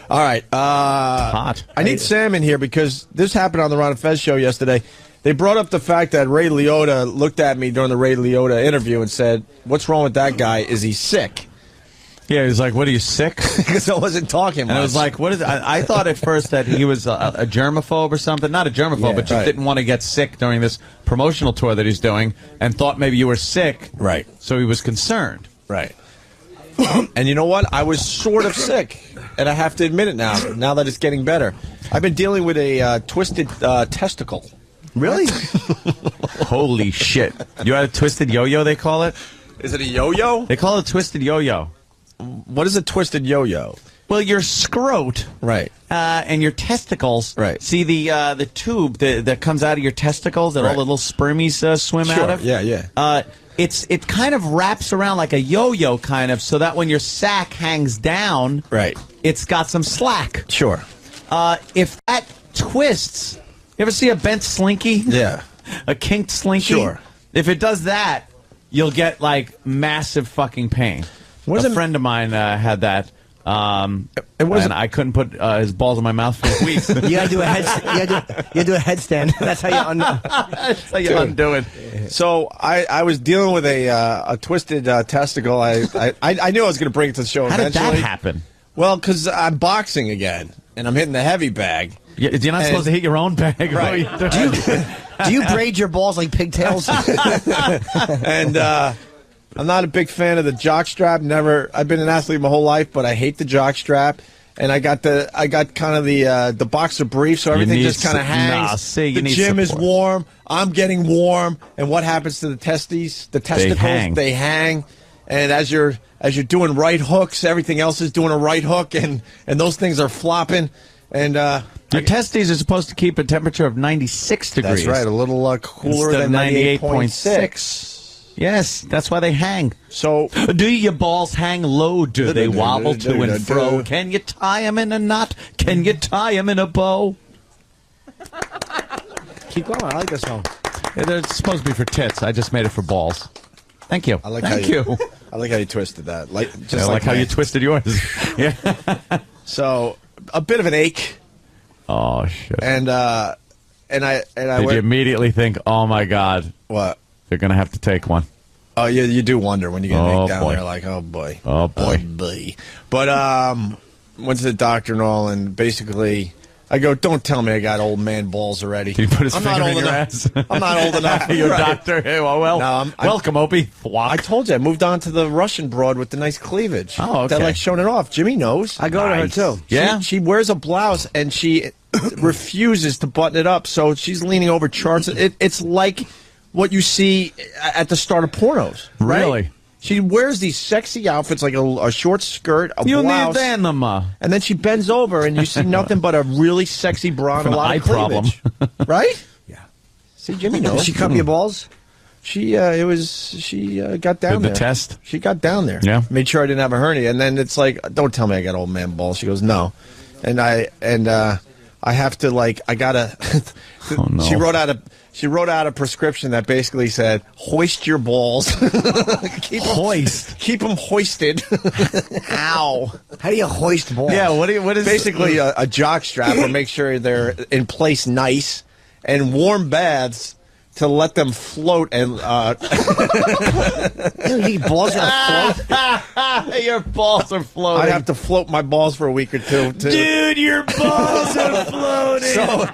All right. Hot. I need Sam in here because this happened on the Ron and Fez show yesterday. They brought up the fact that Ray Liotta looked at me during the Ray Liotta interview and said, "What's wrong with that guy? Is he sick?" Yeah, he was like, "What, are you sick?" Because I wasn't talking much. And I was like, "What is it?" I thought at first that he was a germaphobe or something. Not a germaphobe, but just didn't want to get sick during this promotional tour that he's doing, and thought maybe you were sick. Right. So he was concerned. Right. And you know what? I was sort of sick, and I have to admit it now that it's getting better. I've been dealing with a twisted testicle. Really? Holy shit. You had a twisted yo-yo, they call it? Is it a yo-yo? They call it a twisted yo-yo. What is a twisted yo-yo? Well, your scrot, right, and your testicles. Right. See the tube that comes out of your testicles that all the little spermies swim out of. Yeah, yeah. It kind of wraps around like a yo-yo, kind of, so that when your sack hangs down, right, it's got some slack. Sure. If that twists, you ever see a bent slinky? Yeah. A kinked slinky. Sure. If it does that, you'll get like massive fucking pain. A friend of mine had that. And I couldn't put his balls in my mouth for weeks. You gotta do a headstand. That's how you That's how you undo it. So I was dealing with a twisted testicle. I knew I was going to bring it to the show eventually. How did that happen? Well, because I'm boxing again, and I'm hitting the heavy bag. You're not supposed to hit your own bag. Right. Do you braid your balls like pigtails? And I'm not a big fan of the jock strap. I've been an athlete my whole life, but I hate the jock strap. And I got kind of the boxer brief, so everything just kind of hangs. The gym is warm. I'm getting warm. And what happens to the testes? The testicles, they hang. And as you're doing right hooks, everything else is doing a right hook, and those things are flopping. And your testes are supposed to keep a temperature of 96 degrees. That's right, a little cooler than 98.6. Yes, that's why they hang. So, do your balls hang low? Do they wobble to and fro? Can you tie them in a knot? Can you tie them in a bow? Keep going. I like this song. They're supposed to be for tits. I just made it for balls. Thank you. I like Thank you. I like how you twisted that. I like how you twisted yours. Yeah. So, a bit of an ache. Oh shit. And I Did you immediately think, oh my God, what? They're gonna have to take one? Oh, you do wonder when you get an ache down there, like, oh boy. Oh boy. Oh boy. But went to the doctor and all, and basically I go, don't tell me I got old man balls already. Did he put his finger in your ass? I'm not old enough. You're a doctor. Hey, well, no, welcome, Opie. I told you, I moved on to the Russian broad with the nice cleavage. Oh, okay. That likes showing it off. Jimmy knows. I go to her, too. Yeah? She wears a blouse, and she refuses to button it up, so she's leaning over charts. It's like what you see at the start of pornos. Right? Really? She wears these sexy outfits, like a short skirt, a blouse. And then she bends over, and you see nothing but a really sexy bra and a lot of cleavage. Right? Yeah. See, Jimmy knows. Did she cut your balls? She got down there. The test? She got down there. Yeah. Made sure I didn't have a hernia. And then it's like, don't tell me I got old man balls. She goes, no. And I have to, like, I gotta. Oh, no. She wrote out a prescription that basically said, hoist your balls. Keep them hoisted. Ow. How do you hoist balls? Yeah, what is basically a jock strap to make sure they're in place nice, and warm baths to let them float and your balls are float. Your balls are floating. I have to float my balls for a week or two. Dude, your balls are floating. So,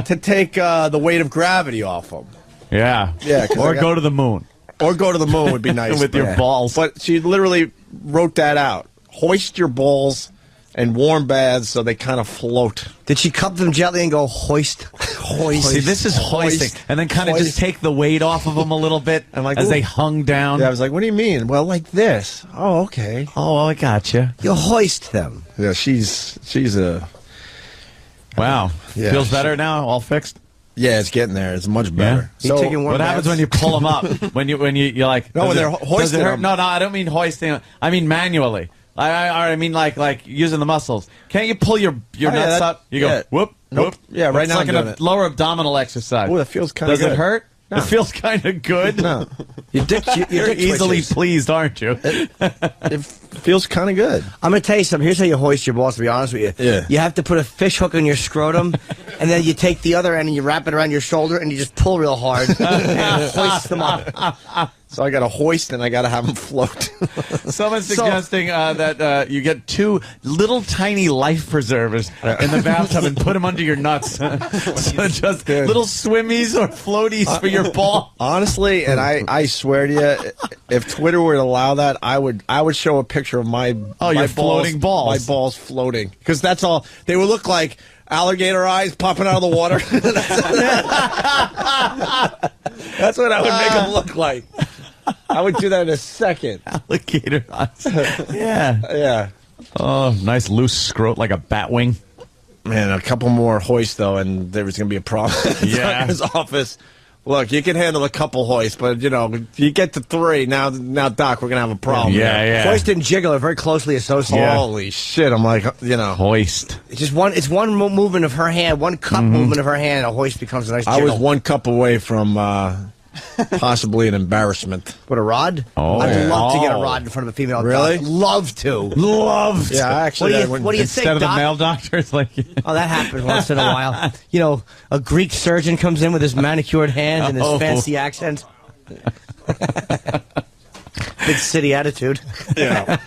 to take the weight of gravity off them. Yeah. Or go to the moon. Or go to the moon would be nice. With your balls. But she literally wrote that out. Hoist your balls and warm baths so they kind of float. Did she cup them gently and go hoist? Hoist. See, this is hoisting. And then kind of just take the weight off of them a little bit as they hung down. Yeah, I was like, what do you mean? Well, like this. Oh, okay. Oh, well, I gotcha. You hoist them. Yeah, she's a... Wow. Yeah, Feels better now? All fixed? Yeah, it's getting there. It's much better. Yeah? So, what happens when you pull them up? when you're like... No, when they're hoisting them. No, I don't mean hoisting. I mean manually. I mean like using the muscles. Can't you pull your nuts up? You go whoop, whoop. Yeah, right now it's like a lower abdominal exercise. Oh, that feels kind of good. Does it hurt? No. It feels kind of good. No. Your dick You're easily twitches. pleased, aren't you? It feels kind of good. I'm going to tell you something. Here's how you hoist your balls, to be honest with you. Yeah. You have to put a fish hook in your scrotum, and then you take the other end and you wrap it around your shoulder, and you just pull real hard and hoist them up. So I got to hoist and I got to have them float. Someone's suggesting that you get 2 little tiny life preservers in the bathtub and put them under your nuts. So just little swimmies or floaties for your ball. Honestly, and I swear to you, if Twitter would allow that, I would show a picture of my your floating balls. My balls floating, because that's all they would look like. Alligator eyes popping out of the water. That's what I would make them look like. I would do that in a second. Alligator eyes. Yeah. Yeah. Oh, nice loose scrot like a bat wing. Man, a couple more hoists, though, and there was going to be a problem. Yeah. In his office. Look, you can handle a couple hoists, but, you know, you get to 3, now, Doc, we're going to have a problem. Yeah. Hoist and jiggle are very closely associated. Yeah. Holy shit, I'm like, you know. Hoist. It's just one movement of her hand, one cup movement of her hand, a hoist becomes a nice jiggle. I was 1 cup away from possibly an embarrassment. What, a rod? Oh. I'd love to get a rod in front of a female Really? doctor. Love to. Loved. Yeah, actually, What do you think, Instead of the Doc? male doctor, it's like... Oh, that happens once in a while. You know, a Greek surgeon comes in with his manicured hands and his fancy accent. Big city attitude. Yeah.